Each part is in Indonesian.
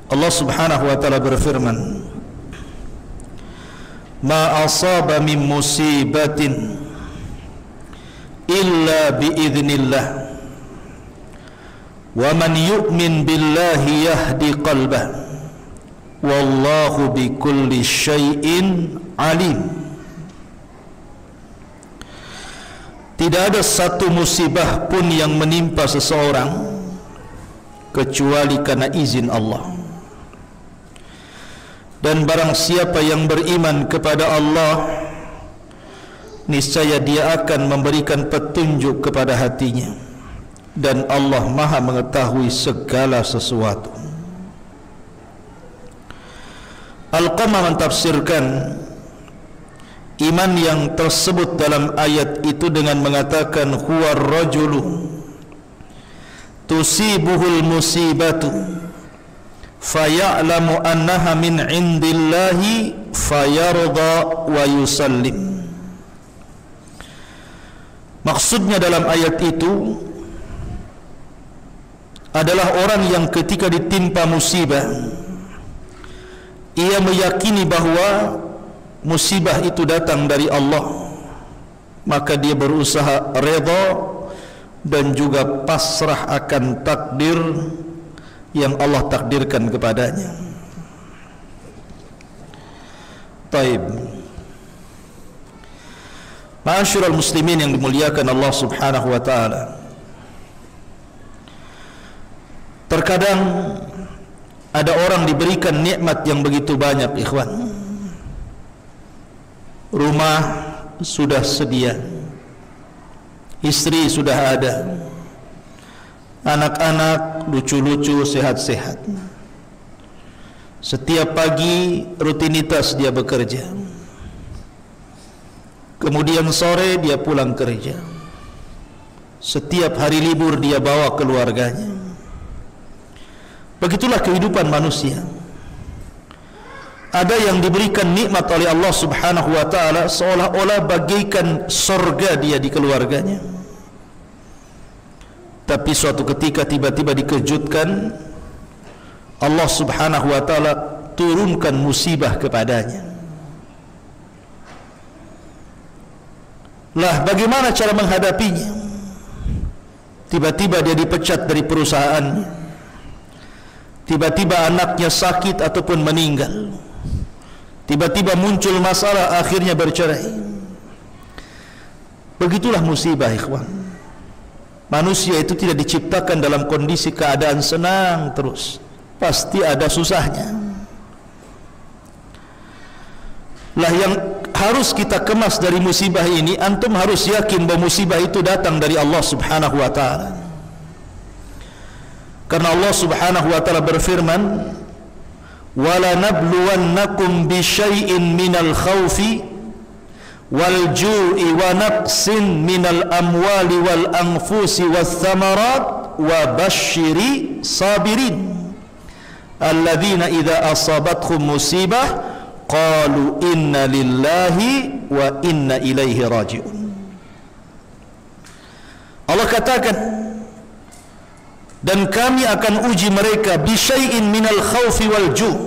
Allah Subhanahu wa taala berfirman, "Ma asaba min musibatin illa bi idznillah wa man yu'min billahi yahdi qalbah wallahu bi kulli syai'in alim." Tidak ada satu musibah pun yang menimpa seseorang kecuali karena izin Allah. Dan barang siapa yang beriman kepada Allah, niscaya dia akan memberikan petunjuk kepada hatinya, dan Allah Maha mengetahui segala sesuatu. Al-Qamah mentafsirkan iman yang tersebut dalam ayat itu dengan mengatakan, huwa rajulu tusibuhul musibatu faya'lamu annaha min indillahi fayarda wa yusallim. Maksudnya dalam ayat itu adalah orang yang ketika ditimpa musibah, ia meyakini bahwa musibah itu datang dari Allah, maka dia berusaha redha dan juga pasrah akan takdir yang Allah takdirkan kepadanya. Taib. Ma'asyiral muslimin yang dimuliakan Allah Subhanahu wa taala, terkadang ada orang diberikan nikmat yang begitu banyak, ikhwan. Rumah sudah sedia, istri sudah ada, anak-anak lucu-lucu, sehat-sehat. Setiap pagi rutinitas dia bekerja, kemudian sore dia pulang kerja. Setiap hari libur dia bawa keluarganya. Begitulah kehidupan manusia. Ada yang diberikan nikmat oleh Allah Subhanahu wa taala seolah-olah bagaikan surga dia di keluarganya, tapi suatu ketika tiba-tiba dikejutkan, Allah Subhanahu wa taala turunkan musibah kepadanya. Lah, bagaimana cara menghadapinya? Tiba-tiba dia dipecat dari perusahaannya, tiba-tiba anaknya sakit ataupun meninggal, tiba-tiba muncul masalah, akhirnya bercerai. Begitulah musibah, ikhwan. Manusia itu tidak diciptakan dalam kondisi keadaan senang terus, pasti ada susahnya. Lah, yang harus kita kemas dari musibah ini, antum harus yakin bahwa musibah itu datang dari Allah Subhanahu wa taala. Karena Allah Subhanahu wa taala berfirman, "Wala nabluwannakum bisyai'in minal khawfi wal ju'i wa naqsin minal amwali wal anfusi was thamarat wa basyiri sabirin alladzina idza asabathum musibah qalu inna lillahi wa inna ilaihi raji'un." Allah katakan, dan kami akan uji mereka bisyai'in minal khawfi wal ju'.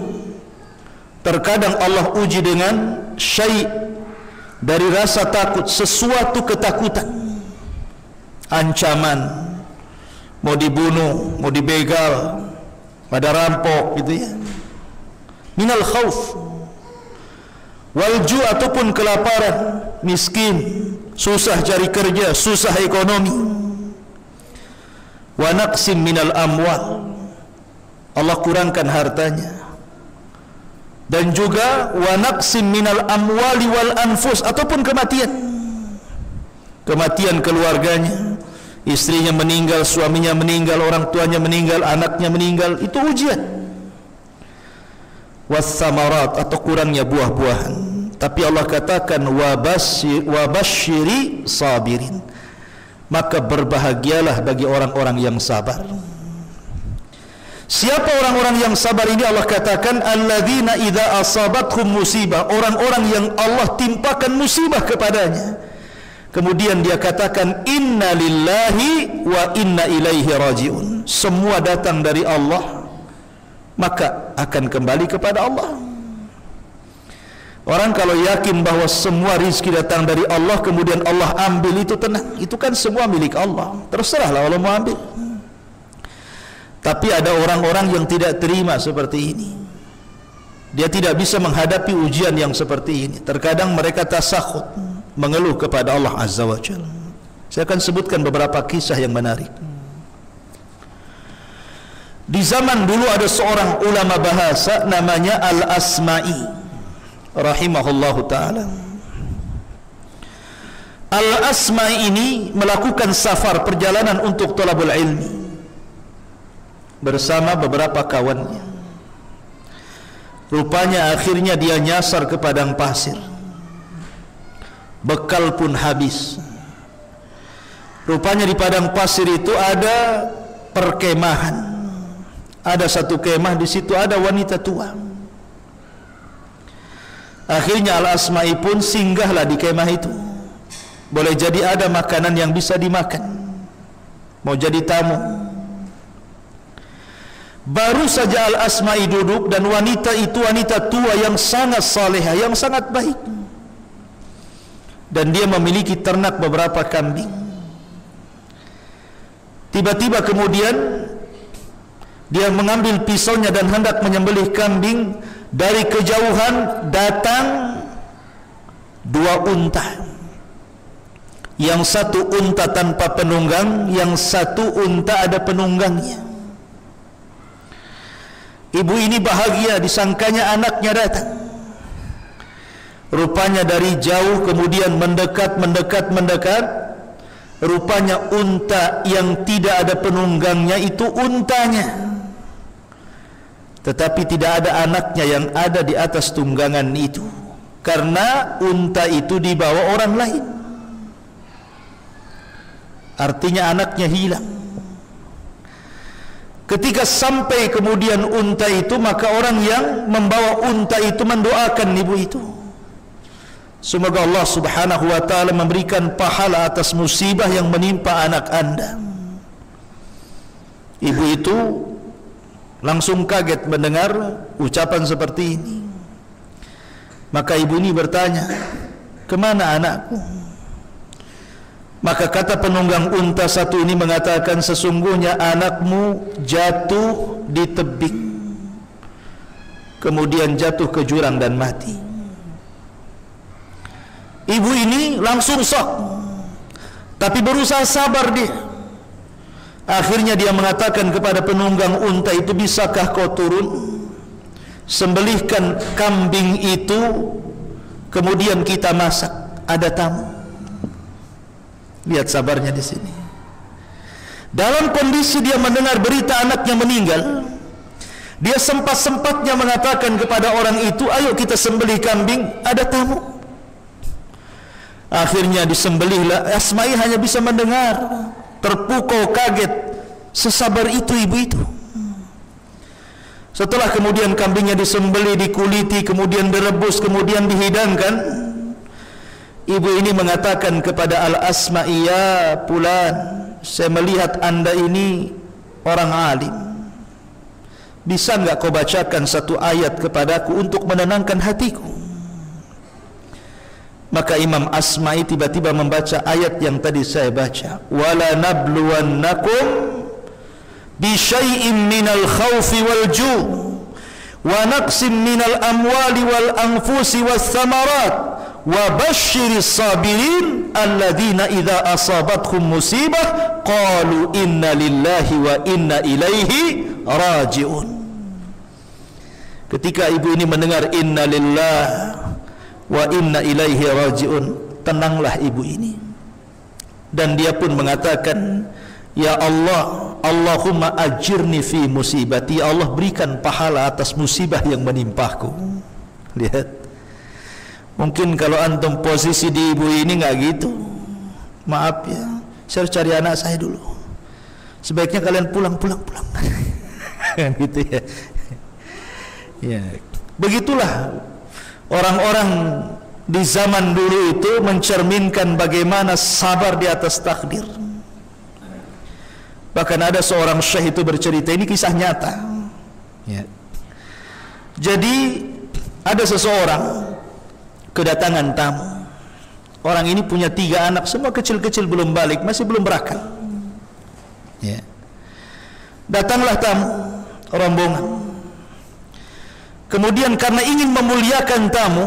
Terkadang Allah uji dengan syai' dari rasa takut, sesuatu ketakutan, ancaman, mau dibunuh, mau dibegal, pada rampok gitu ya. Minal khawf wal ju' ataupun kelaparan, miskin, susah cari kerja, susah ekonomi. Wa naqsim minal amwal, Allah kurangkan hartanya, dan juga wa naqsim minal amwali wal anfus ataupun kematian, kematian keluarganya, istrinya meninggal, suaminya meninggal, orang tuanya meninggal, anaknya meninggal, itu ujian. Was samarat atau kurangnya buah-buahan, tapi Allah katakan wa basyiri sabirin, maka berbahagialah bagi orang-orang yang sabar. Siapa orang-orang yang sabar ini? Allah katakan alladzina idza asabathum musibah, orang-orang yang Allah timpakan musibah kepadanya, kemudian dia katakan inna lillahi wa inna ilaihi raji'un, semua datang dari Allah maka akan kembali kepada Allah. Orang kalau yakin bahwa semua rizki datang dari Allah, kemudian Allah ambil, itu tenang, itu kan semua milik Allah, terserahlah Allah mau ambil. Tapi ada orang-orang yang tidak terima seperti ini. Dia tidak bisa menghadapi ujian yang seperti ini. Terkadang mereka tasakhut, mengeluh kepada Allah Azza wa Jalla. Saya akan sebutkan beberapa kisah yang menarik. Di zaman dulu ada seorang ulama bahasa namanya Al-Asma'i rahimahullahu ta'ala. Al-Asma'i ini melakukan safar, perjalanan untuk thalabul ilmi bersama beberapa kawannya. Rupanya akhirnya dia nyasar ke padang pasir. Bekal pun habis. Rupanya di padang pasir itu ada perkemahan. Ada satu kemah, di situ ada wanita tua. Akhirnya Al-Asma'i pun singgahlah di kemah itu. Boleh jadi ada makanan yang bisa dimakan, mau jadi tamu. Baru saja Al-Asma'i duduk, dan wanita itu wanita tua yang sangat salehah, yang sangat baik, dan dia memiliki ternak beberapa kambing. Tiba-tiba kemudian dia mengambil pisaunya dan hendak menyembelih kambing. Dari kejauhan datang dua unta. Yang satu unta tanpa penunggang, yang satu unta ada penunggangnya. Ibu ini bahagia, disangkanya anaknya datang. Rupanya dari jauh kemudian mendekat. Rupanya unta yang tidak ada penunggangnya itu untanya, tetapi tidak ada anaknya yang ada di atas tunggangan itu, karena unta itu dibawa orang lain. Artinya anaknya hilang. Ketika sampai kemudian unta itu, maka orang yang membawa unta itu mendoakan ibu itu, semoga Allah subhanahu wa ta'ala memberikan pahala atas musibah yang menimpa anak anda. Ibu itu langsung kaget mendengar ucapan seperti ini. Maka ibu ini bertanya, kemana anakku? Maka kata penunggang unta satu ini mengatakan, sesungguhnya anakmu jatuh di tebing, kemudian jatuh ke jurang dan mati. Ibu ini langsung shock, tapi berusaha sabar dia. Akhirnya dia mengatakan kepada penunggang unta itu, bisakah kau turun, sembelihkan kambing itu, kemudian kita masak, ada tamu. Lihat sabarnya di sini. Dalam kondisi dia mendengar berita anaknya meninggal, dia sempat-sempatnya mengatakan kepada orang itu, ayo kita sembelih kambing, ada tamu. Akhirnya disembelihlah. Asma'i hanya bisa mendengar, terpukau kaget, sesabar itu ibu itu. Setelah kemudian kambingnya disembelih, dikuliti, kemudian direbus, kemudian dihidangkan, ibu ini mengatakan kepada Al-Asma'i, ya Fulan, saya melihat anda ini orang alim, bisa enggak kau bacakan satu ayat kepadaku untuk menenangkan hatiku? Maka Imam Asma'i tiba-tiba membaca ayat yang tadi saya baca, wala nabluwannakum bi syai'in minal khawfi wal ju' wa naqsim minal amwali wal anfusi was thamarat wa basyiris sabirin alladzina idza asabathum musibah qalu inna lillahi wa inna ilaihi raji'un. Ketika ibu ini mendengar inna lillahi wa inna ilaihi raji'un, tenanglah ibu ini, dan dia pun mengatakan, ya Allah, Allahumma ajirni fi musibati, ya Allah berikan pahala atas musibah yang menimpaku. Lihat, mungkin kalau antum posisi di ibu ini nggak gitu, maaf ya, saya harus cari anak saya dulu, sebaiknya kalian pulang gitu ya. Ya, begitulah orang-orang di zaman dulu itu mencerminkan bagaimana sabar di atas takdir. Bahkan ada seorang syekh itu bercerita, ini kisah nyata ya. Jadi ada seseorang kedatangan tamu. Orang ini punya 3 anak, semua kecil-kecil, belum balik, masih belum berakal. Ya. Datanglah tamu, rombongan. Kemudian karena ingin memuliakan tamu,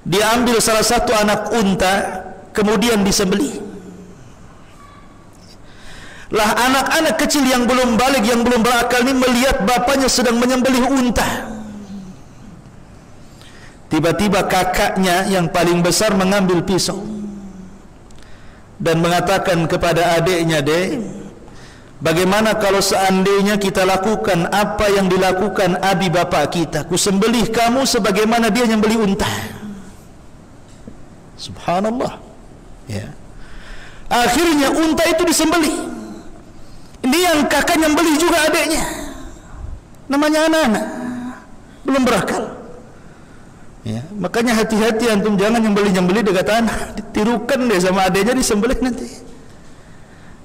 dia ambil salah satu anak unta, kemudian disembelih. Lah anak-anak kecil yang belum balik, yang belum berakal ini melihat bapaknya sedang menyembelih unta. Tiba-tiba kakaknya yang paling besar mengambil pisau dan mengatakan kepada adiknya, "Dek, bagaimana kalau seandainya kita lakukan apa yang dilakukan abi bapak kita? Ku sembelih kamu sebagaimana dia nyembelih unta." Subhanallah. Ya. Akhirnya unta itu disembelih. Ini yang kakak nyembelih juga adiknya. Namanya anak-anak, belum berakal. Ya, makanya hati-hati antum, jangan nyembelih-nyembelih dekat anak. Ditirukan deh sama adiknya, disembelih nanti.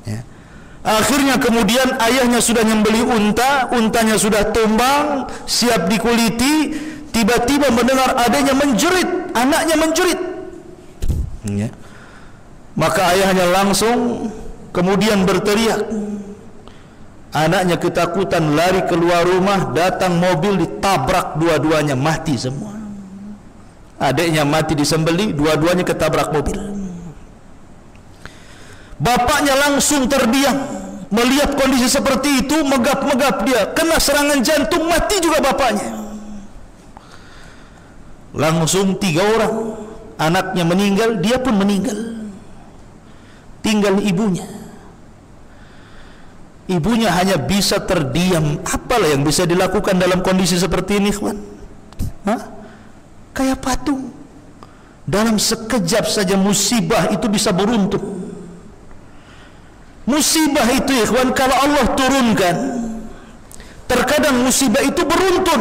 Ya. Akhirnya kemudian ayahnya sudah nyembelih unta, untanya sudah tumbang, siap dikuliti. Tiba-tiba mendengar adiknya menjerit, anaknya menjerit. Ya. Maka ayahnya langsung kemudian berteriak. Anaknya ketakutan lari keluar rumah, datang mobil ditabrak dua-duanya, mati semua. Adiknya mati disembelih, dua-duanya ketabrak mobil. Bapaknya langsung terdiam melihat kondisi seperti itu, megap-megap dia, kena serangan jantung, mati juga bapaknya. Langsung 3 orang anaknya meninggal, dia pun meninggal. Tinggal ibunya. Ibunya hanya bisa terdiam. Apalah yang bisa dilakukan dalam kondisi seperti ini, ikhwan? Kayak patung. Dalam sekejap saja musibah itu bisa beruntung. Musibah itu, ikhwan, kalau Allah turunkan, terkadang musibah itu beruntun.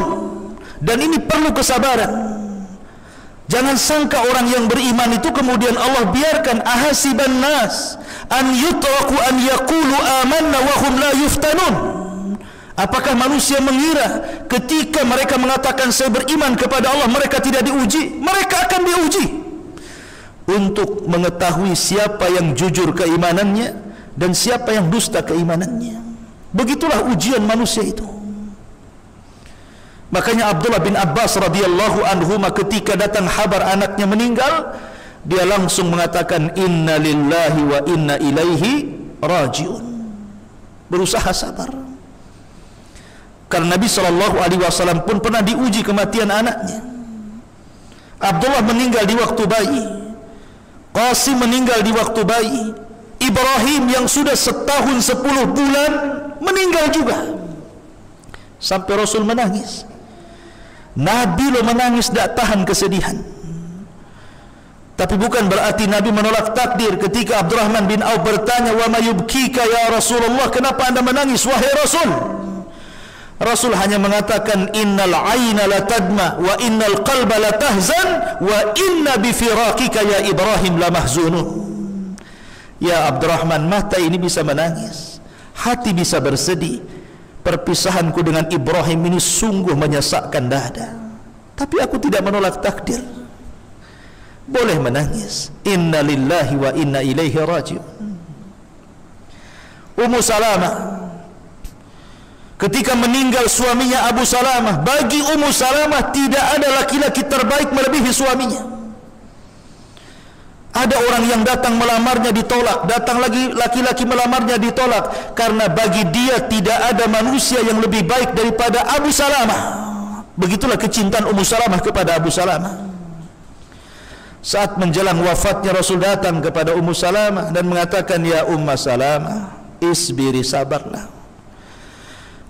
Dan ini perlu kesabaran. Jangan sangka orang yang beriman itu kemudian Allah biarkan. Ahasiban nas an yutraku an yaqulu amanna wa hum la yuftanun. Apakah manusia mengira ketika mereka mengatakan saya beriman kepada Allah, mereka tidak diuji? Mereka akan diuji untuk mengetahui siapa yang jujur keimanannya dan siapa yang dusta keimanannya. Begitulah ujian manusia itu. Makanya Abdullah bin Abbas radhiyallahu anhu ketika datang kabar anaknya meninggal, dia langsung mengatakan inna lillahi wa inna ilaihi rajiun. Berusaha sabar. Karena Nabi SAW pun pernah diuji kematian anaknya. Abdullah meninggal di waktu bayi, Qasim meninggal di waktu bayi, Ibrahim yang sudah 1 tahun 10 bulan meninggal juga. Sampai Rasul menangis. Nabi lo menangis, tak tahan kesedihan. Tapi bukan berarti Nabi menolak takdir. Ketika Abdurrahman bin Auf bertanya, "Wa ma yubkika ya Rasulullah, kenapa anda menangis wahai Rasul?" Rasul hanya mengatakan, "Innal aina la tadma wa innal qalba la tahzan wa inna bi firaqika ya Ibrahim la mahzunun." Ya Abdurrahman, mata ini bisa menangis, hati bisa bersedih. Perpisahanku dengan Ibrahim ini sungguh menyesakkan dada, tapi aku tidak menolak takdir. Boleh menangis. Inna lillahi wa inna ilaihi rajiun. Ummu Salamah ketika meninggal suaminya Abu Salamah, bagi Ummu Salamah tidak ada laki-laki terbaik melebihi suaminya. Ada orang yang datang melamarnya ditolak, datang lagi laki-laki melamarnya ditolak, karena bagi dia tidak ada manusia yang lebih baik daripada Abu Salamah. Begitulah kecintaan Ummu Salamah kepada Abu Salamah. Saat menjelang wafatnya, Rasul datang kepada Ummu Salamah dan mengatakan, "Ya Ummu Salamah, isbiri, sabarlah,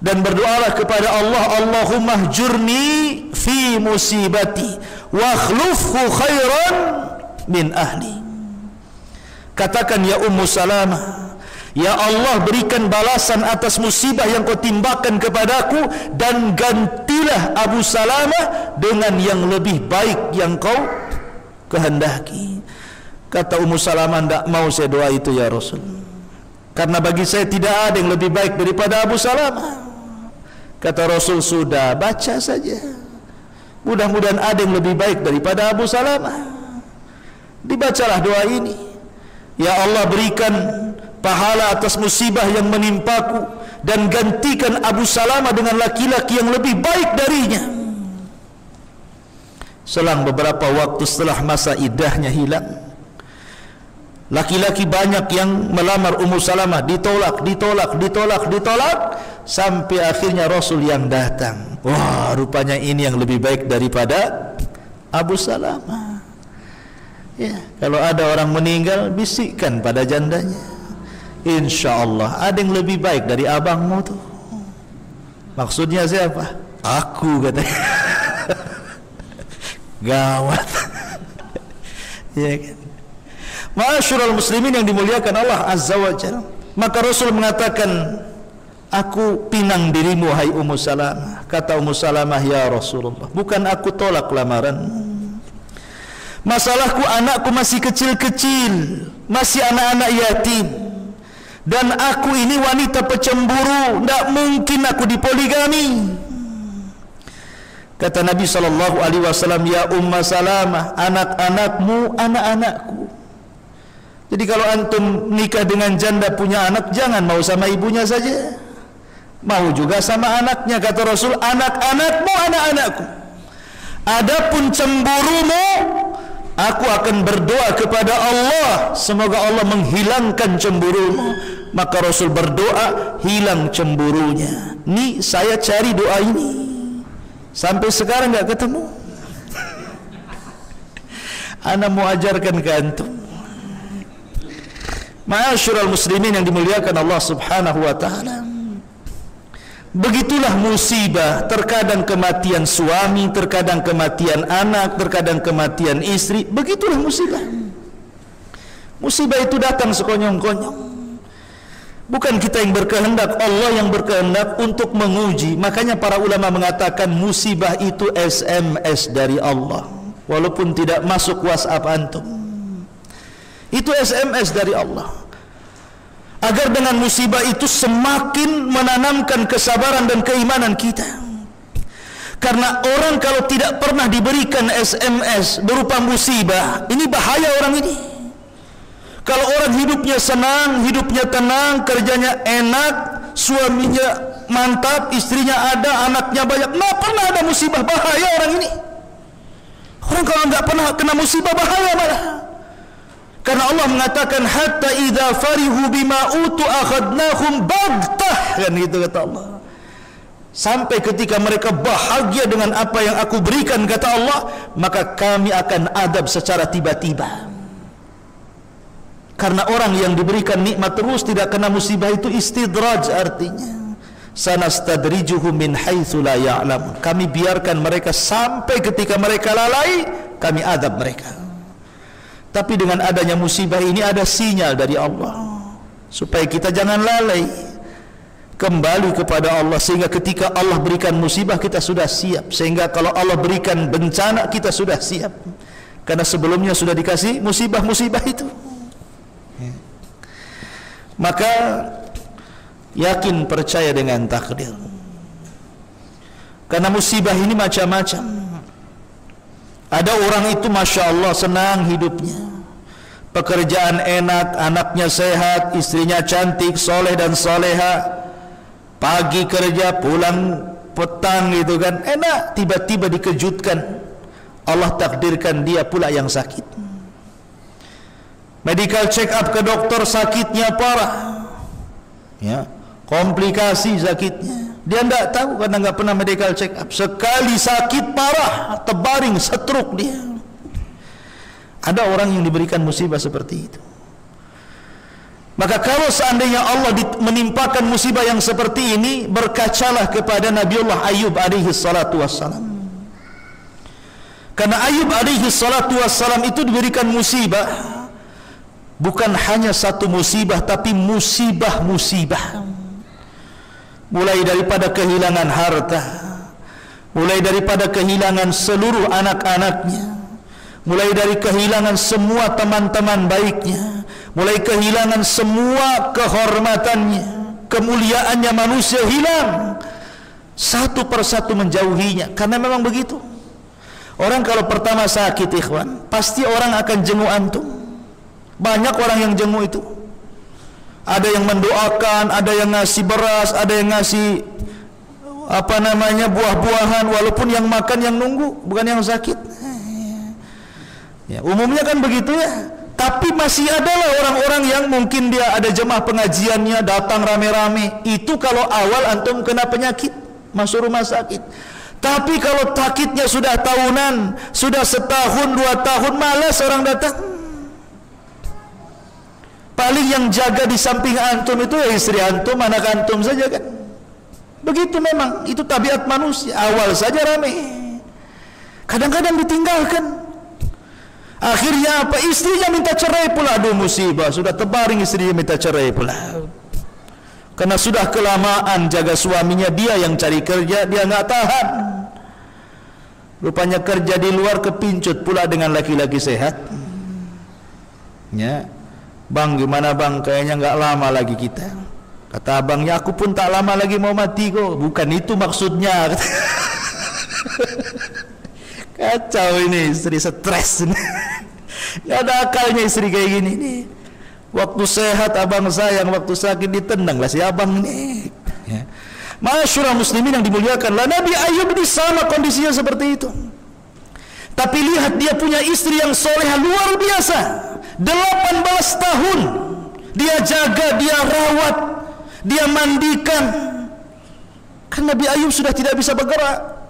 dan berdoalah kepada Allah, Allahumma hjurni fi musibati wa akhlufhu khairan min ahli." Katakan, ya Ummu Salamah, ya Allah, berikan balasan atas musibah yang kau timpakan kepadaku, dan gantilah Abu Salamah dengan yang lebih baik yang kau kehendaki. Kata Ummu Salamah, tidak mau saya doa itu ya Rasul, karena bagi saya tidak ada yang lebih baik daripada Abu Salamah. Kata Rasul, sudah, baca saja. Mudah-mudahan ada yang lebih baik daripada Abu Salamah. Dibacalah doa ini. Ya Allah, berikan pahala atas musibah yang menimpaku dan gantikan Abu Salamah dengan laki-laki yang lebih baik darinya. Selang beberapa waktu setelah masa iddahnya hilang, laki-laki banyak yang melamar Ummu Salamah, ditolak, sampai akhirnya Rasul yang datang. Wah, rupanya ini yang lebih baik daripada Abu Salamah. Ya, kalau ada orang meninggal, bisikkan pada jandanya, insya Allah ada yang lebih baik dari abangmu tuh. Maksudnya siapa? Aku, katanya. Gawat. Ya kan? Ma'asyiral muslimin yang dimuliakan Allah Azza wa Jalla. Maka Rasul mengatakan, aku pinang dirimu hai Ummu Salamah. Kata Ummu Salamah, ya Rasulullah, bukan aku tolak lamaranmu. Masalahku anakku masih kecil-kecil, masih anak-anak yatim, dan aku ini wanita pecemburu, tidak mungkin aku dipoligami. Kata Nabi SAW, ya Ummu Salamah, anak-anakmu anak-anakku. Jadi kalau antum nikah dengan janda punya anak, jangan mau sama ibunya saja, mau juga sama anaknya. Kata Rasul, anak-anakmu anak-anakku. Adapun cemburumu, aku akan berdoa kepada Allah, semoga Allah menghilangkan cemburumu. Maka Rasul berdoa, hilang cemburunya. Nih saya cari doa ini, sampai sekarang enggak ketemu. Ana mau ajarkan ke antum. Ma'asyiral muslimin yang dimuliakan Allah Subhanahu wa taala. Begitulah musibah, terkadang kematian suami, terkadang kematian anak, terkadang kematian istri. Begitulah musibah. Musibah itu datang sekonyong-konyong. Bukan kita yang berkehendak, Allah yang berkehendak untuk menguji. Makanya para ulama mengatakan musibah itu SMS dari Allah, walaupun tidak masuk WhatsApp antum. Itu SMS dari Allah, agar dengan musibah itu semakin menanamkan kesabaran dan keimanan kita. Karena orang kalau tidak pernah diberikan SMS berupa musibah, ini bahaya orang ini. Kalau orang hidupnya senang, hidupnya tenang, kerjanya enak, suaminya mantap, istrinya ada, anaknya banyak, nggak pernah ada musibah, bahaya orang ini. Orang kalau nggak pernah kena musibah, bahaya malah. Karena Allah mengatakan, hatta idza farihu bima utu akhadnahum baghtah, kan gitu kata Allah. Sampai ketika mereka bahagia dengan apa yang aku berikan, kata Allah, maka kami akan adab secara tiba-tiba. Karena orang yang diberikan nikmat terus tidak kena musibah itu istidraj, artinya sanastadrijuhum min haitsu la ya'lamun. Kami biarkan mereka sampai ketika mereka lalai, kami adab mereka. Tapi dengan adanya musibah ini ada sinyal dari Allah supaya kita jangan lalai, kembali kepada Allah, sehingga ketika Allah berikan musibah kita sudah siap, sehingga kalau Allah berikan bencana kita sudah siap, karena sebelumnya sudah dikasih musibah-musibah itu. Maka yakin, percaya dengan takdir, karena musibah ini macam-macam. Ada orang itu Masya Allah senang hidupnya, pekerjaan enak, anaknya sehat, istrinya cantik, soleh dan soleha, pagi kerja, pulang petang gitu kan, enak. Tiba-tiba dikejutkan, Allah takdirkan dia pula yang sakit. Medical check up ke dokter, sakitnya parah, ya, komplikasi sakitnya. Dia tidak tahu karena nggak pernah medical check up. Sekali sakit parah, terbaring, stroke dia. Ada orang yang diberikan musibah seperti itu. Maka kalau seandainya Allah menimpakan musibah yang seperti ini, berkacalah kepada Nabiullah Ayub alaihi salatu wassalam. Karena Ayub alaihi salatu wassalam itu diberikan musibah, bukan hanya satu musibah, tapi musibah-musibah. Mulai daripada kehilangan harta, mulai daripada kehilangan seluruh anak-anaknya, mulai dari kehilangan semua teman-teman baiknya, mulai kehilangan semua kehormatannya, kemuliaannya manusia hilang, satu persatu menjauhinya, karena memang begitu. Orang kalau pertama sakit, ikhwan, pasti orang akan jenguk antum. Banyak orang yang jenguk itu. Ada yang mendoakan, ada yang ngasih beras, ada yang ngasih buah-buahan, walaupun yang makan yang nunggu, bukan yang sakit. Ya, umumnya kan begitu ya. Tapi masih adalah orang-orang yang mungkin dia ada jemaah pengajiannya, datang rame-rame. Itu kalau awal antum kena penyakit, masuk rumah sakit. Tapi kalau sakitnya sudah tahunan, sudah setahun, 2 tahun, malas orang datang. Paling yang jaga di samping antum itu ya istri antum, anak antum saja kan. Begitu memang, itu tabiat manusia. Awal saja ramai, kadang-kadang ditinggalkan. Akhirnya apa? Istrinya minta cerai pula. Aduh musibah, sudah terbaring istrinya minta cerai pula. Karena sudah kelamaan jaga suaminya, dia yang cari kerja, dia nggak tahan. Rupanya kerja di luar kepincut pula dengan laki-laki sehat. Ya, bang gimana bang? Kayaknya nggak lama lagi kita. Kata abangnya, aku pun tak lama lagi mau mati kok. Bukan itu maksudnya. Kacau ini istri, stres. Nggak ada akalnya istri kayak gini nih. Waktu sehat abang sayang, waktu sakit ditendanglah si abang ini. Ya. Masyurah muslimin yang dimuliakan, lah Nabi Ayub ini sama kondisinya seperti itu. Tapi lihat dia punya istri yang solehah luar biasa. 18 tahun dia jaga, dia rawat, dia mandikan. Kan Nabi Ayub sudah tidak bisa bergerak.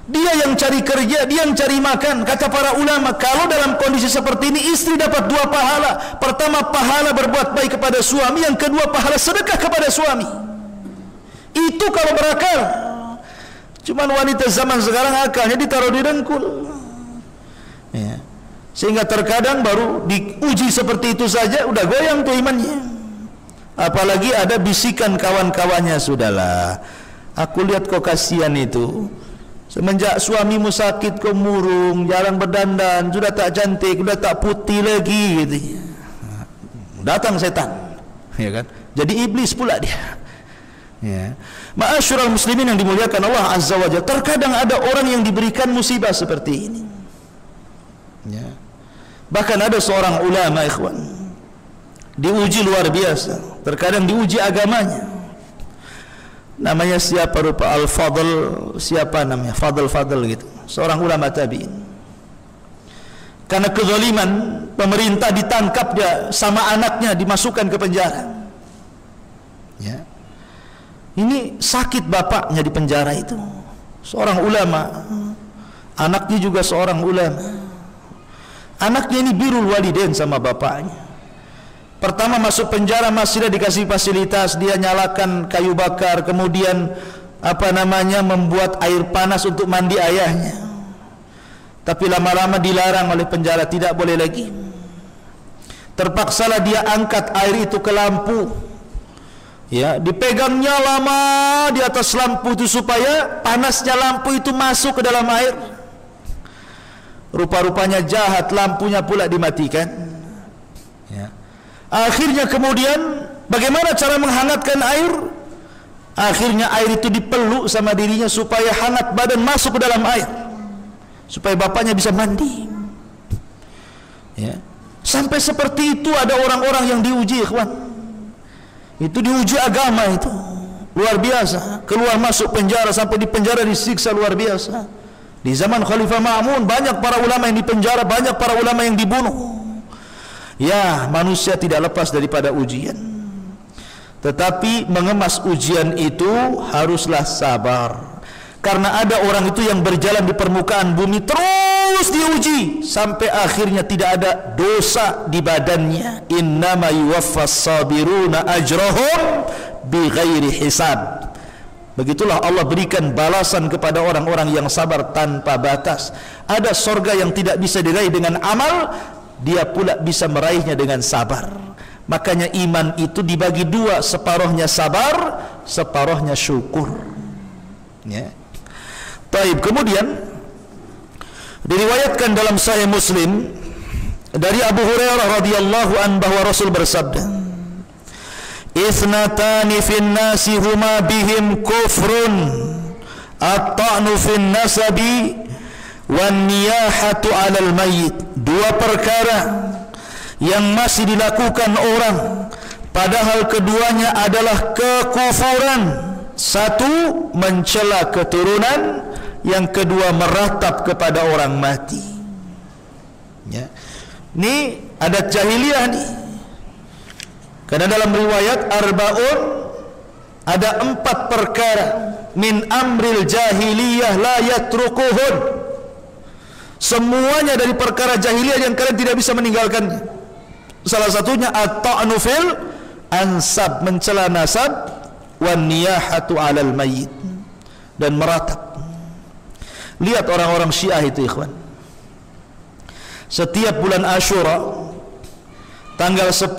Dia yang cari kerja, dia yang cari makan. Kata para ulama, kalau dalam kondisi seperti ini istri dapat 2 pahala. Pertama, pahala berbuat baik kepada suami. Yang kedua, pahala sedekah kepada suami. Itu kalau berakal. Cuman wanita zaman sekarang akalnya ditaruh di dengkul. Ya. Sehingga terkadang baru diuji seperti itu saja udah goyang tuh imannya. Apalagi ada bisikan kawan-kawannya, sudahlah, aku lihat kok kasihan itu. Semenjak suamimu sakit kau murung, jarang berdandan, sudah tak cantik, sudah tak putih lagi gitu. Datang setan, ya kan? Jadi iblis pula dia. Ya. Ma'asyiral muslimin yang dimuliakan Allah Azza wa Jalla, terkadang ada orang yang diberikan musibah seperti ini. Ya. Bahkan ada seorang ulama, ikhwan, diuji luar biasa. Terkadang diuji agamanya. Namanya siapa, rupa Al-Fadl, siapa namanya, Fadl gitu, seorang ulama tabi'in. Karena kezaliman pemerintah ditangkap dia sama anaknya, dimasukkan ke penjara. Ya. Ini sakit bapaknya di penjara itu, seorang ulama, anaknya juga seorang ulama. Anaknya ini birrul walidain sama bapaknya. Pertama masuk penjara masih dikasih fasilitas, dia nyalakan kayu bakar, kemudian membuat air panas untuk mandi ayahnya. Tapi lama-lama dilarang oleh penjara, tidak boleh lagi. Terpaksalah dia angkat air itu ke lampu. Ya, dipegangnya lama di atas lampu itu supaya panasnya lampu itu masuk ke dalam air. Rupa-rupanya jahat, lampunya pula dimatikan. Ya. Akhirnya kemudian bagaimana cara menghangatkan air? Akhirnya air itu dipeluk sama dirinya supaya hangat badan masuk ke dalam air, supaya bapaknya bisa mandi. Ya. Sampai seperti itu ada orang-orang yang diuji, ikhwan. Itu diuji agama itu luar biasa. Keluar masuk penjara, sampai di penjara disiksa luar biasa. Di zaman Khalifah Ma'mun banyak para ulama yang dipenjara, banyak para ulama yang dibunuh. Ya, manusia tidak lepas daripada ujian. Tetapi mengemas ujian itu haruslah sabar. Karena ada orang itu yang berjalan di permukaan bumi terus diuji sampai akhirnya tidak ada dosa di badannya. Innama yuwaffas sabiruna ajrahum bighairi hisab. Begitulah Allah berikan balasan kepada orang-orang yang sabar tanpa batas. Ada sorga yang tidak bisa diraih dengan amal, dia pula bisa meraihnya dengan sabar. Makanya iman itu dibagi 2, separuhnya sabar, separuhnya syukur. Ya. Taib. Kemudian diriwayatkan dalam Sahih Muslim dari Abu Hurairah radhiyallahu anhu bahwa Rasul bersabda, "Ithnatani fin nasi huma bihim kufrun at-ta'nu fin nasabi wan niyahatu 'alal mayyit. Dua perkara yang masih dilakukan orang padahal keduanya adalah kekufuran. Satu, mencela keturunan, yang kedua meratap kepada orang mati. Ya. Ini adat jahiliyah nih. Karena dalam riwayat Arba'un ada 4 perkara min amril jahiliyah la yatrukuhun. Semuanya dari perkara jahiliyah yang kalian tidak bisa meninggalkannya. Salah satunya at-ta'nu fil ansab, mencela nasab, wan niyahatu 'alal mayyit, dan meratap. Lihat orang-orang Syiah itu, ikhwan. Setiap bulan Asyura tanggal 10,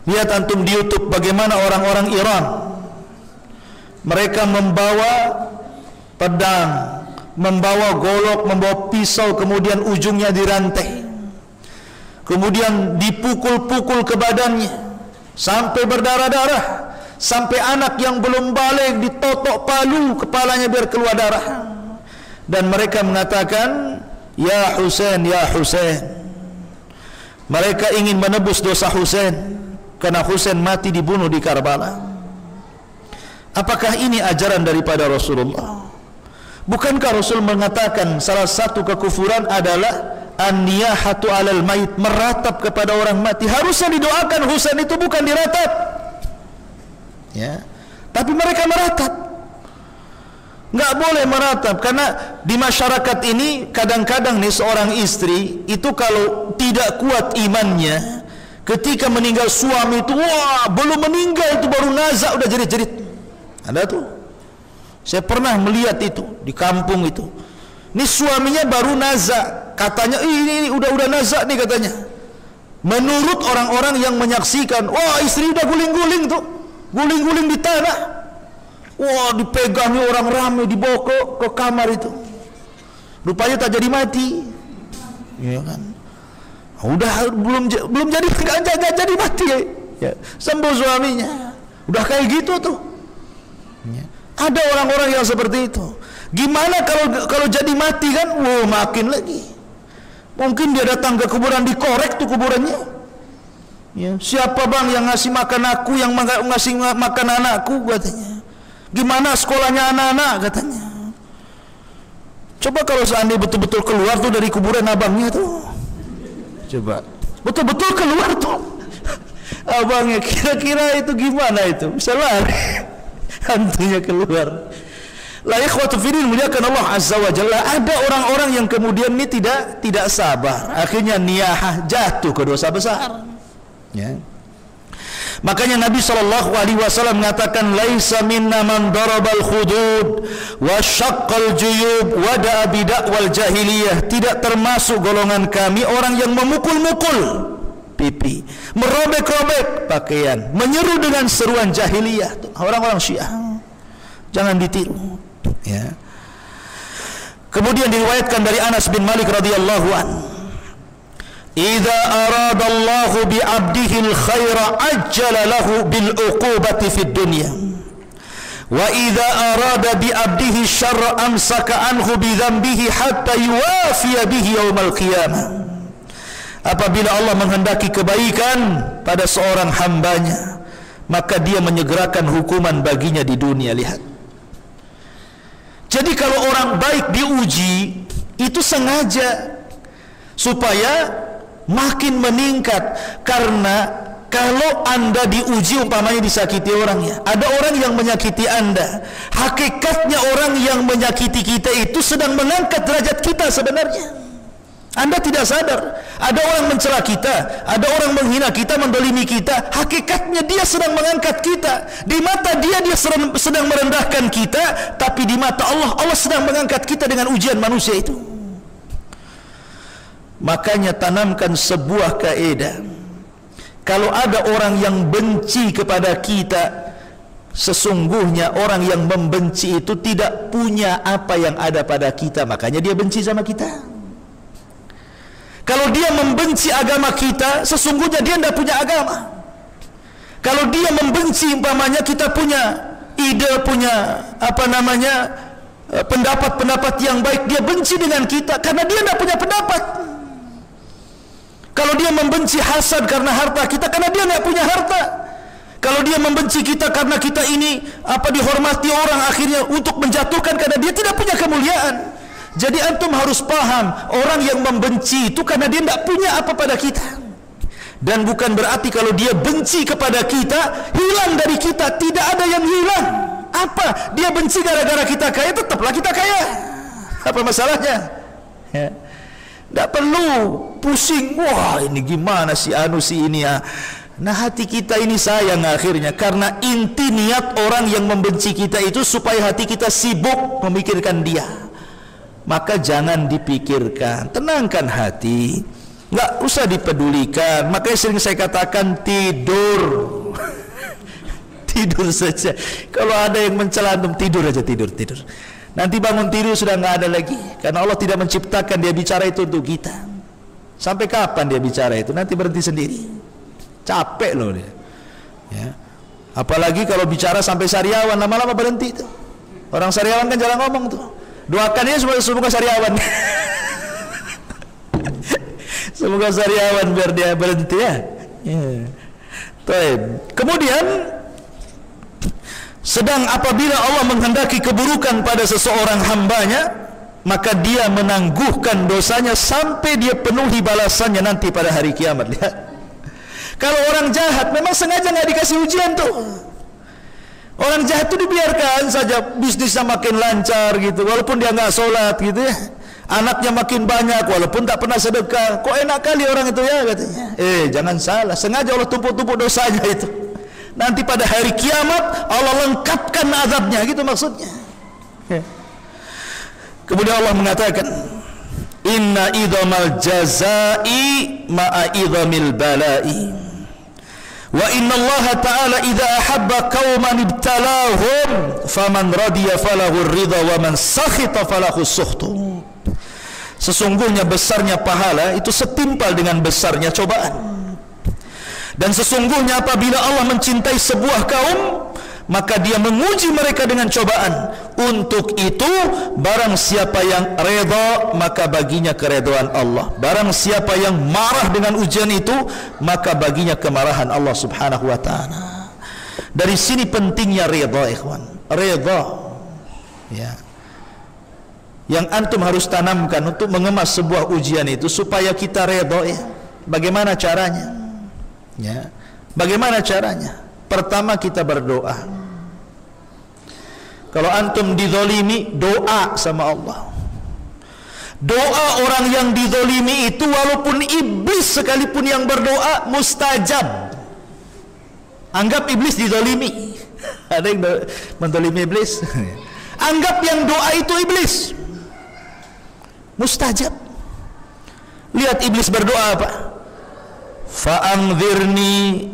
lihat antum di YouTube bagaimana orang-orang Iran mereka membawa pedang, membawa golok, membawa pisau, kemudian ujungnya dirantai, kemudian dipukul-pukul ke badannya sampai berdarah-darah, sampai anak yang belum balik ditotok palu kepalanya biar keluar darah, dan mereka mengatakan ya Husain, ya Husain. Mereka ingin menebus dosa Husain karena Husain mati dibunuh di Karbala. Apakah ini ajaran daripada Rasulullah? Bukankah Rasul mengatakan salah satu kekufuran adalah an-niyahatu 'alal mayit, meratap kepada orang mati? Harusnya didoakan Husain itu, bukan diratap. Ya. Tapi mereka meratap. Nggak boleh meratap, karena di masyarakat ini kadang-kadang nih seorang istri itu kalau tidak kuat imannya, ketika meninggal suami itu, wah, belum meninggal itu baru nazak udah jerit-jerit. Ada tuh. Saya pernah melihat itu di kampung itu. Ini suaminya baru nazak, katanya ini udah nazak nih katanya. Menurut orang-orang yang menyaksikan, wah, istri udah guling-guling tuh. Guling-guling di tanah. Wah, dipegangi orang ramai, dibawa ke kamar itu. Rupanya tak jadi mati. Ya kan? Udah belum jadi, nggak jadi mati ya. Sembuh suaminya. Udah kayak gitu tuh. Ya. Ada orang-orang yang seperti itu. Gimana kalau jadi mati kan? Wah, makin lagi. Mungkin dia datang ke kuburan, dikorek tuh kuburannya. Ya. Siapa bang yang ngasih makan aku, yang ngasih makan anakku, katanya. Gimana sekolahnya anak-anak, katanya. Coba kalau seandainya betul-betul keluar tuh dari kuburan abangnya tuh. Coba betul-betul keluar tuh abangnya, kira-kira itu gimana itu? Bisa lari hantunya keluar. La ikhwatu fiddin, muliakan Allah azza wa jalla. Ada orang-orang yang kemudian ini tidak sabar, akhirnya niyahah, jatuh ke dosa besar. Ya. Makanya Nabi SAW mengatakan, laisa minna man darabal khudud wa syaqqal juyub wa da'a bid'wal jahiliyah. Tidak termasuk golongan kami orang yang memukul-mukul pipi, merobek-robek pakaian, menyeru dengan seruan jahiliyah. Orang-orang Syiah jangan ditiru, ya. Kemudian diriwayatkan dari Anas bin Malik radhiyallahu anhu, idza aradallahu bi 'abdihi al-khaira ajjala lahu bil 'uqubati fid dunya wa idza arada bi 'abdihi syarra amsaka anhu bi dhanbihi hatta yuwafiya bihi yaumal qiyamah. Apabila Allah menghendaki kebaikan pada seorang hambanya, maka dia menyegerakan hukuman baginya di dunia. Lihat. Jadi kalau orang baik diuji, itu sengaja supaya makin meningkat. Karena kalau anda diuji, umpamanya disakiti orangnya, ada orang yang menyakiti anda, hakikatnya orang yang menyakiti kita itu sedang mengangkat derajat kita sebenarnya. Anda tidak sadar. Ada orang mencela kita, ada orang menghina kita, mendolimi kita, hakikatnya dia sedang mengangkat kita. Di mata dia sedang merendahkan kita, tapi di mata Allah sedang mengangkat kita dengan ujian manusia itu. Makanya tanamkan sebuah kaidah. Kalau ada orang yang benci kepada kita, sesungguhnya orang yang membenci itu tidak punya apa yang ada pada kita, makanya dia benci sama kita. Kalau dia membenci agama kita, sesungguhnya dia tidak punya agama. Kalau dia membenci, umpamanya kita punya ide, punya pendapat-pendapat yang baik, dia benci dengan kita karena dia tidak punya pendapat. Kalau dia membenci hasad karena harta kita, karena dia tidak punya harta. Kalau dia membenci kita karena kita ini dihormati orang, akhirnya untuk menjatuhkan karena dia tidak punya kemuliaan. Jadi antum harus paham, orang yang membenci itu karena dia tidak punya apa pada kita. Dan bukan berarti kalau dia benci kepada kita, hilang dari kita. Tidak ada yang hilang. Apa? Dia benci gara-gara kita kaya, tetaplah kita kaya. Apa masalahnya? Ya. Tidak perlu pusing, wah ini gimana si ini ya. Nah, hati kita ini sayang akhirnya, karena inti niat orang yang membenci kita itu supaya hati kita sibuk memikirkan dia. Maka jangan dipikirkan, tenangkan hati, nggak usah dipedulikan. Makanya sering saya katakan tidur. Tidur saja. Kalau ada yang mencela antum, tidur aja, tidur. Nanti bangun tidur sudah nggak ada lagi, karena Allah tidak menciptakan dia bicara itu untuk kita. Sampai kapan dia bicara itu? Nanti berhenti sendiri. Capek loh dia. Ya. Apalagi kalau bicara sampai sariawan, lama-lama berhenti tuh. Orang sariawan kan jarang ngomong tuh. Doakannya semoga sariawan. Semoga sariawan biar dia berhenti ya. Kemudian sedang apabila Allah menghendaki keburukan pada seseorang hambanya, maka dia menangguhkan dosanya sampai dia penuhi balasannya nanti pada hari kiamat. Lihat, kalau orang jahat memang sengaja nggak dikasih ujian tuh. Orang jahat itu dibiarkan saja, bisnisnya makin lancar gitu, walaupun dia nggak sholat gitu ya. Anaknya makin banyak walaupun tak pernah sedekah. Kok enak kali orang itu ya katanya. Jangan salah, sengaja Allah tumpuk-tumpuk dosanya itu. Nanti pada hari kiamat Allah lengkapkan azabnya, gitu maksudnya. Kemudian Allah mengatakan, inna idhamal jazai ma'a idhamil balai, wa inna Allah ta'ala idha ahabba qawman ibtalahum faman radiya falahu ridha wa man sakhita falahu sukhtu. Sesungguhnya besarnya pahala itu setimpal dengan besarnya cobaan. Dan sesungguhnya apabila Allah mencintai sebuah kaum, maka dia menguji mereka dengan cobaan. Untuk itu barang siapa yang redha, maka baginya keredhaan Allah. Barang siapa yang marah dengan ujian itu, maka baginya kemarahan Allah subhanahu wa ta'ala. Dari sini pentingnya redha, ikhwan. Redha, ya, yang antum harus tanamkan untuk mengemas sebuah ujian itu supaya kita redha, ya. Bagaimana caranya? Ya, bagaimana caranya? Pertama kita berdoa. Kalau antum dizalimi, doa sama Allah. Doa orang yang dizalimi itu walaupun iblis sekalipun yang berdoa mustajab. Anggap iblis dizalimi. Ada yang menzalimi iblis. Anggap yang doa itu iblis, mustajab. Lihat iblis berdoa apa? Fa'anzirni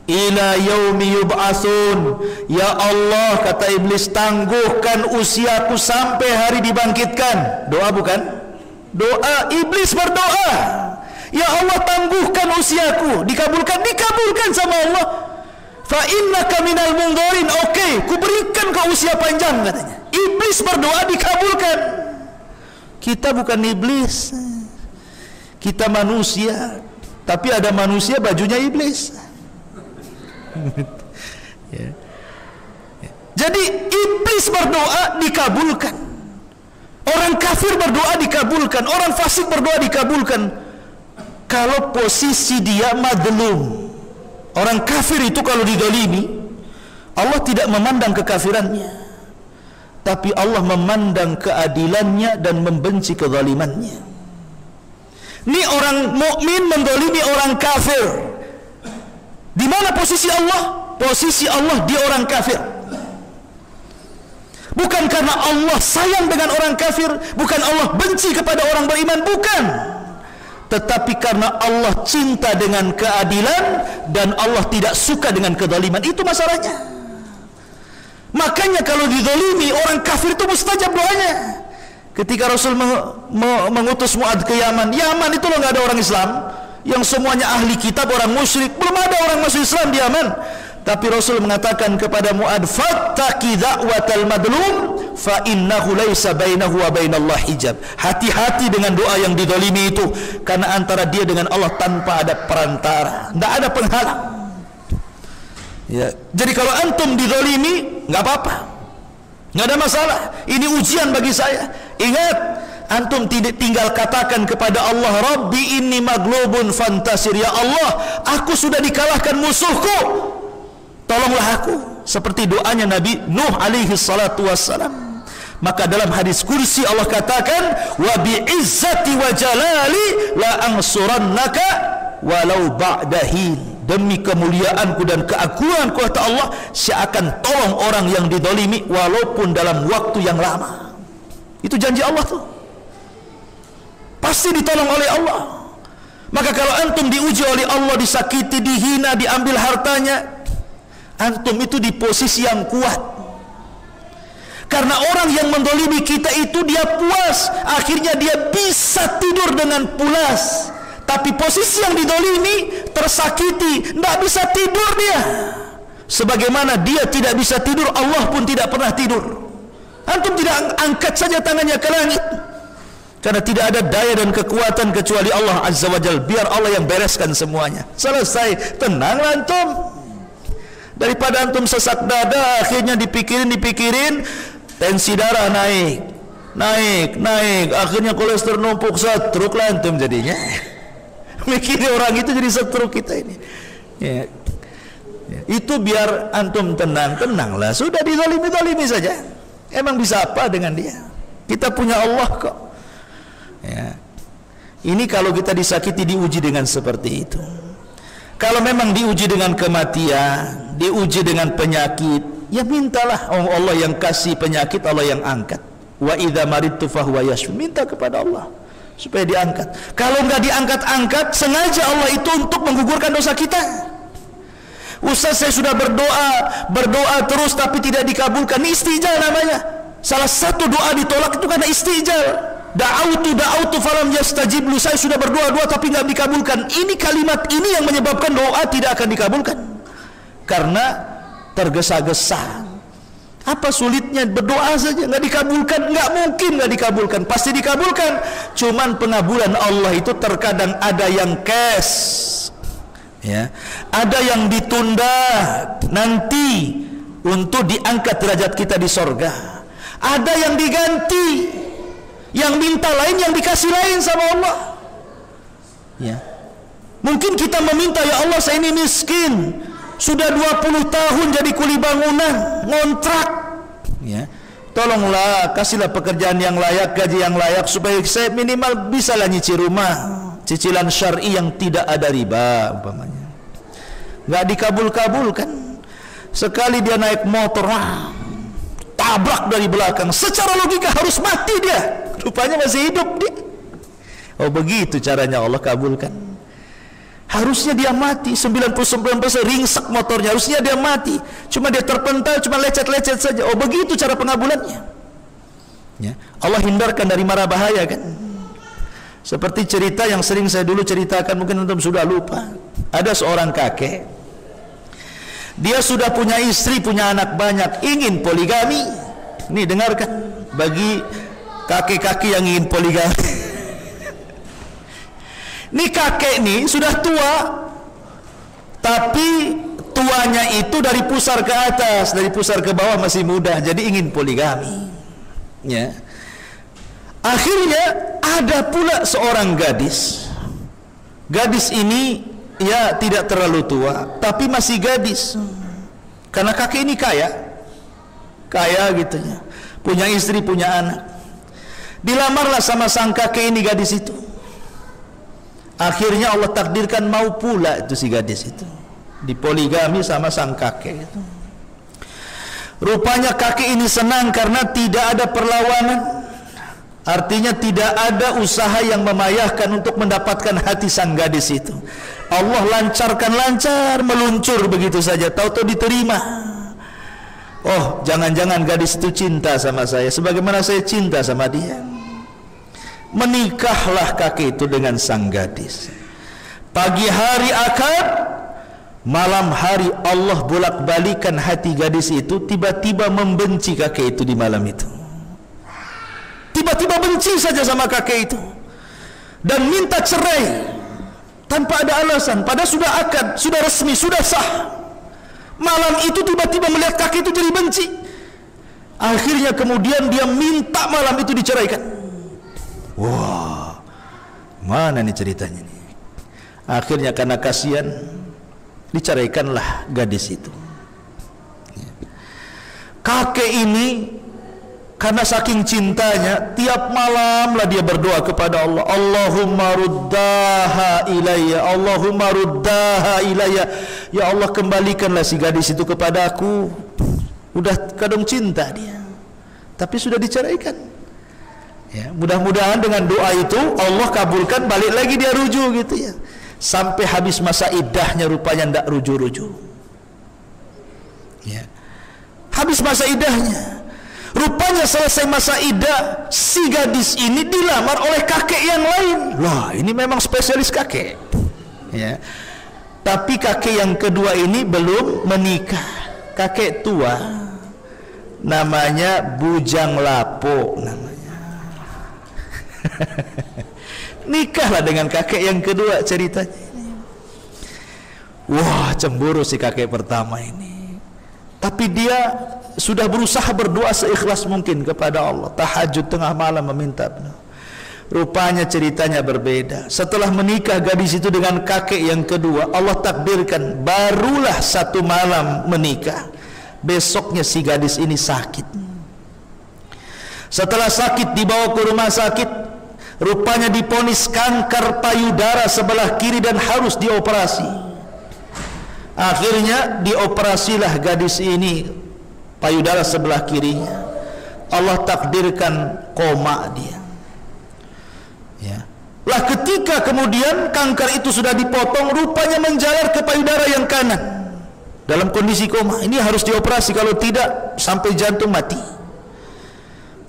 ila yaumi yub'atsun. Ya Allah, kata iblis, tangguhkan usiaku sampai hari dibangkitkan. Doa bukan? Doa. Iblis berdoa, ya Allah tangguhkan usiaku. Dikabulkan? Dikabulkan sama Allah. Fa innaka minal mundharin. Oke, kuberikan kau usia panjang, katanya. Iblis berdoa, dikabulkan. Kita bukan iblis, kita manusia. Tapi ada manusia bajunya iblis. Ya. Jadi iblis berdoa dikabulkan, orang kafir berdoa dikabulkan, orang fasik berdoa dikabulkan. Kalau posisi dia madlum, orang kafir itu kalau didolimi, Allah tidak memandang kekafirannya, tapi Allah memandang keadilannya dan membenci kezalimannya. Ini orang mukmin mendolimi orang kafir. Di mana posisi Allah? Posisi Allah di orang kafir. Bukan karena Allah sayang dengan orang kafir, bukan Allah benci kepada orang beriman, bukan. Tetapi karena Allah cinta dengan keadilan dan Allah tidak suka dengan kezaliman. Itu masalahnya. Makanya kalau dizalimi orang kafir itu mustajab doanya. Ketika Rasul mengutus Mu'adz ke Yaman, Yaman itu loh nggak ada orang Islam, yang semuanya ahli kitab, orang musyrik, belum ada orang masuk Islam di Yaman. Tapi Rasul mengatakan kepada Mu'adz, fattaqi da'watal madlum fa innahu laisa bainahu wa bainallahi hijab. Hati-hati dengan doa yang didolimi itu, karena antara dia dengan Allah tanpa ada perantara, tidak ada penghalang. Ya. Jadi kalau antum didolimi, nggak apa-apa, nggak ada masalah. Ini ujian bagi saya. Ingat, antum tidak tinggal katakan kepada Allah, Rabbi inni maglubun fantasir, ya Allah, aku sudah dikalahkan musuhku, tolonglah aku. Seperti doanya Nabi Nuh alaihi salatu wassalam. Maka dalam hadis kursi Allah katakan, wa bi'izzati wa jalali la ansurannaka walau ba'dahin. Demi kemuliaanku dan keagunganku, kata Allah, saya akan tolong orang yang didolimi walaupun dalam waktu yang lama. Itu janji Allah tuh, pasti ditolong oleh Allah. Maka kalau antum diuji oleh Allah, disakiti, dihina, diambil hartanya, antum itu di posisi yang kuat. Karena orang yang mendolimi kita itu dia puas, akhirnya dia bisa tidur dengan pulas. Tapi posisi yang didolimi, tersakiti, tidak bisa tidur dia. Sebagaimana dia tidak bisa tidur, Allah pun tidak pernah tidur. Antum tidak angkat saja tangannya ke langit, karena tidak ada daya dan kekuatan kecuali Allah Azza wa Jalla. Biar Allah yang bereskan semuanya. Selesai, tenanglah antum. Daripada antum sesak dada, akhirnya dipikirin, tensi darah naik, akhirnya kolesterol numpuk, stroke lah antum jadinya. Mikirin orang itu jadi stroke kita ini. Ya. Itu biar antum tenanglah. Sudah dizalimi saja. Emang bisa apa dengan dia? Kita punya Allah kok. Ya. Ini kalau kita disakiti, diuji dengan seperti itu. Kalau memang diuji dengan kematian, diuji dengan penyakit, ya mintalah Allah yang kasih penyakit, Allah yang angkat. Wa idza maridtu fahuwa yashfi. Minta kepada Allah supaya diangkat. Kalau nggak diangkat-angkat, sengaja Allah itu untuk menggugurkan dosa kita. Ustaz, saya sudah berdoa terus tapi tidak dikabulkan. Ini istijal namanya. Salah satu doa ditolak itu karena istijal. Da'autu falam yastajiblu. Saya sudah berdoa tapi nggak dikabulkan. Ini kalimat ini yang menyebabkan doa tidak akan dikabulkan. Karena tergesa-gesa. Apa sulitnya berdoa saja nggak dikabulkan? Nggak mungkin nggak dikabulkan, pasti dikabulkan. Cuman pengabulan Allah itu terkadang ada yang cash, ya, ada yang ditunda nanti untuk diangkat derajat kita di sorga. Ada yang diganti, yang minta lain, yang dikasih lain sama Allah. Ya, mungkin kita meminta, ya Allah saya ini miskin, sudah 20 tahun jadi kuli bangunan, ngontrak, ya, tolonglah kasihlah pekerjaan yang layak, gaji yang layak, supaya saya minimal bisalah nyicil rumah, cicilan syar'i yang tidak ada riba umpamanya. Nggak dikabul-kabulkan. Sekali dia naik motor, tabrak dari belakang, secara logika harus mati dia, rupanya masih hidup dia. Oh begitu caranya Allah kabulkan. Harusnya dia mati, 99% ringsek motornya, harusnya dia mati. Cuma dia terpental, cuma lecet-lecet saja. Oh begitu cara pengabulannya. Ya. Allah hindarkan dari mara bahaya kan. Seperti cerita yang sering saya dulu ceritakan, mungkin antum sudah lupa. Ada seorang kakek, dia sudah punya istri, punya anak banyak, ingin poligami. Nih dengarkan, bagi kakek-kakek yang ingin poligami. Ini kakek nih sudah tua, tapi tuanya itu dari pusar ke atas, dari pusar ke bawah masih muda, jadi ingin poligami. Ya. Akhirnya ada pula seorang gadis. Gadis ini ya tidak terlalu tua, tapi masih gadis. Karena kakek ini kaya gitu ya, punya istri, punya anak. Dilamarlah sama sang kakek ini gadis itu. Akhirnya Allah takdirkan mau pula itu si gadis itu, dipoligami sama sang kakek itu. Rupanya kakek ini senang karena tidak ada perlawanan. Artinya tidak ada usaha yang memayahkan untuk mendapatkan hati sang gadis itu. Allah lancarkan, lancar, meluncur begitu saja, tahu-tahu diterima. Oh, jangan-jangan gadis itu cinta sama saya sebagaimana saya cinta sama dia. Menikahlah kakek itu dengan sang gadis. Pagi hari akad, Malam hari Allah bolak-balikan hati gadis itu, tiba-tiba membenci kakek itu di malam itu. Tiba-tiba benci saja sama kakek itu dan minta cerai tanpa ada alasan, padahal sudah akad, sudah resmi, sudah sah. Malam itu tiba-tiba melihat kakek itu jadi benci. Akhirnya kemudian dia minta malam itu diceraikan. Wah, mana nih ceritanya nih? Akhirnya karena kasihan, diceraikanlah gadis itu. Kakek ini karena saking cintanya, tiap malam lah dia berdoa kepada Allah, Allahumma ruddaha ilayya, Allahumma ruddaha ilayya. Ya Allah, kembalikanlah si gadis itu kepada aku. Udah kadung cinta dia, tapi sudah diceraikan. Ya, mudah-mudahan dengan doa itu Allah kabulkan, balik lagi dia rujuk gitu ya. Sampai habis masa iddahnya rupanya ndak rujuk-rujuk. Ya. Habis masa iddahnya. Rupanya selesai masa iddah, si gadis ini dilamar oleh kakek yang lain. Lah, ini memang spesialis kakek. Ya. Tapi kakek yang kedua ini belum menikah. Kakek tua, namanya Bujang Lapo namanya. Nikahlah dengan kakek yang kedua ceritanya ini. Wah, cemburu si kakek pertama ini. Tapi dia sudah berusaha berdoa seikhlas mungkin kepada Allah, tahajud tengah malam meminta. Rupanya ceritanya berbeda. Setelah menikah gadis itu dengan kakek yang kedua, Allah takdirkan barulah satu malam menikah, besoknya si gadis ini sakit. Setelah sakit dibawa ke rumah sakit, rupanya diponis kanker payudara sebelah kiri dan harus dioperasi. Akhirnya dioperasilah gadis ini payudara sebelah kirinya. Allah takdirkan koma dia. Ya. Lah ketika kemudian kanker itu sudah dipotong, rupanya menjalar ke payudara yang kanan. Dalam kondisi koma, ini harus dioperasi, kalau tidak sampai jantung mati.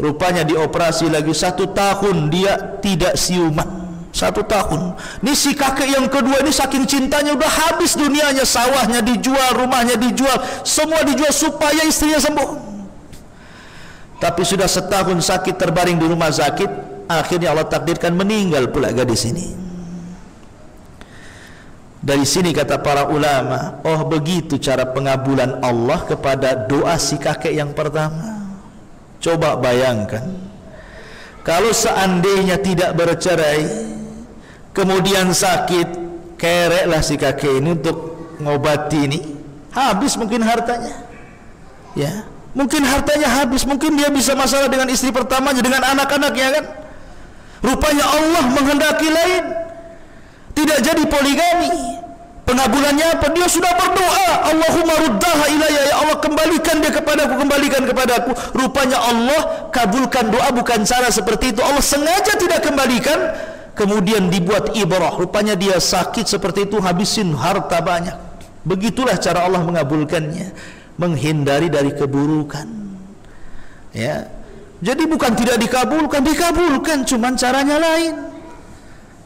Rupanya dioperasi lagi 1 tahun dia tidak siuman. 1 tahun. Ini si kakek yang kedua ini saking cintanya udah habis dunianya, sawahnya dijual, rumahnya dijual, semua dijual supaya istrinya sembuh. Tapi sudah setahun sakit terbaring di rumah sakit, akhirnya Allah takdirkan meninggal pula gadis ini. Dari sini kata para ulama, oh begitu cara pengabulan Allah kepada doa si kakek yang pertama. Coba bayangkan, kalau seandainya tidak bercerai, kemudian sakit, kereklah si kakek ini untuk ngobati ini, habis mungkin hartanya. Ya, mungkin hartanya habis, mungkin dia bisa masalah dengan istri pertamanya, dengan anak-anaknya kan. Rupanya Allah menghendaki lain, tidak jadi poligami. Pengabulannya apa? Dia sudah berdoa, Allahumma ruddaha ilayya, ya Allah kembalikan dia kepadaku, kembalikan kepadaku. Rupanya Allah kabulkan doa bukan cara seperti itu. Allah sengaja tidak kembalikan, kemudian dibuat ibrah. Rupanya dia sakit seperti itu, habisin harta banyak. Begitulah cara Allah mengabulkannya, menghindari dari keburukan. Ya, jadi bukan tidak dikabulkan, dikabulkan, cuman caranya lain.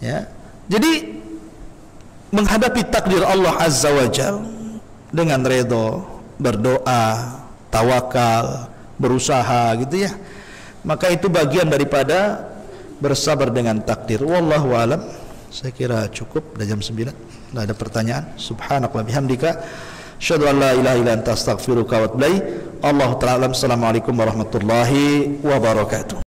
Ya, jadi menghadapi takdir Allah Azza wa Jalla dengan redha, berdoa, tawakal, berusaha gitu ya. Maka itu bagian daripada bersabar dengan takdir. Wallahu alam. Saya kira cukup, udah jam 9. Tidak ada pertanyaan. Subhanallah bihamdika, asyhadu an la ilaha illa anta astaghfiruka wa atubu ilaik. Allahu ta'ala alam. Assalamualaikum warahmatullahi wabarakatuh.